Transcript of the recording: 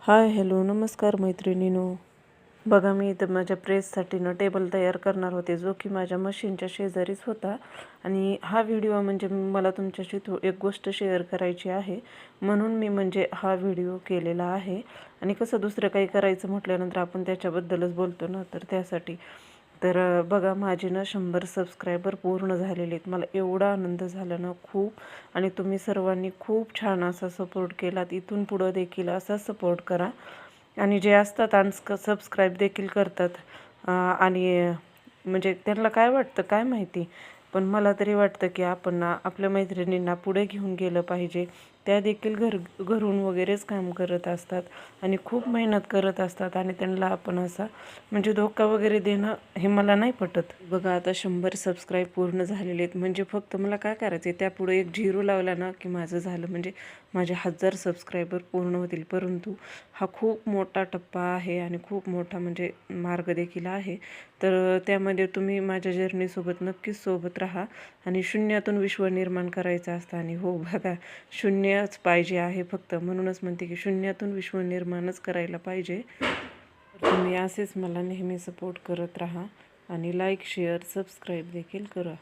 Hi hello नमस्कार मैत्रिणींनो. बघा मी इथं माझ्या प्रेससाठी टेबल तयार करणार होते, जो की माझ्या मशीनच्या शेजारीच होता. आणि हा व्हिडिओ म्हणजे मला तुमच्याशी एक गोष्ट शेअर करायची आहे, म्हणून मी म्हणजे हा व्हिडिओ केलेला आहे. आणि कसं दुसरं काही करायचं म्हटल्यानंतर आपण त्याच्याबद्दलच बोलतो ना, तर त्यासाठी तर बघा माझे 100 सबस्क्रायबर पूर्ण झालेले आहेत. मला एवढा आनंद झाला ना खूप. आणि तुम्ही सर्वांनी खूप छान असा सपोर्ट केलात. इथून पुढं देखील असाच सपोर्ट करा. आणि जे असतात सबस्क्राईब देखील करतात आणि म्हणजे त्यांना काय वाटतं काय माहिती, पण मला तरी वाटतं की आपण आपल्या मैत्रिणींना पुढे घेऊन गेलं पाहिजे. त्या देखील घरून वगैरेच काम करत असतात आणि खूप मेहनत करत असतात, आणि त्यांना आपण असा म्हणजे धोका वगैरे देणं हे मला नाही पटत. बघा आता 100 सबस्क्राईब पूर्ण झालेले आहेत, म्हणजे फक्त मला काय करायचं आहे, त्यापुढे एक झिरो लावला ना की माझं झालं, म्हणजे माझे 1000 सबस्क्रायबर पूर्ण होतील. परंतु हा खूप मोठा टप्पा आहे आणि खूप मोठा म्हणजे मार्ग देखील आहे. तर त्यामध्ये तुम्ही माझ्या जर्नीसोबत नक्कीच सोबत राहा. आणि शून्यातून विश्व निर्माण करायचं असतं. आणि हो बघा, शून्यच पाहिजे आहे फक्त, म्हणूनच म्हणते की शून्यातून विश्व निर्माणच करायला पाहिजे. तर तुम्ही असेच मला नेहमी सपोर्ट करत राहा आणि लाईक शेअर सबस्क्राईब देखील करा.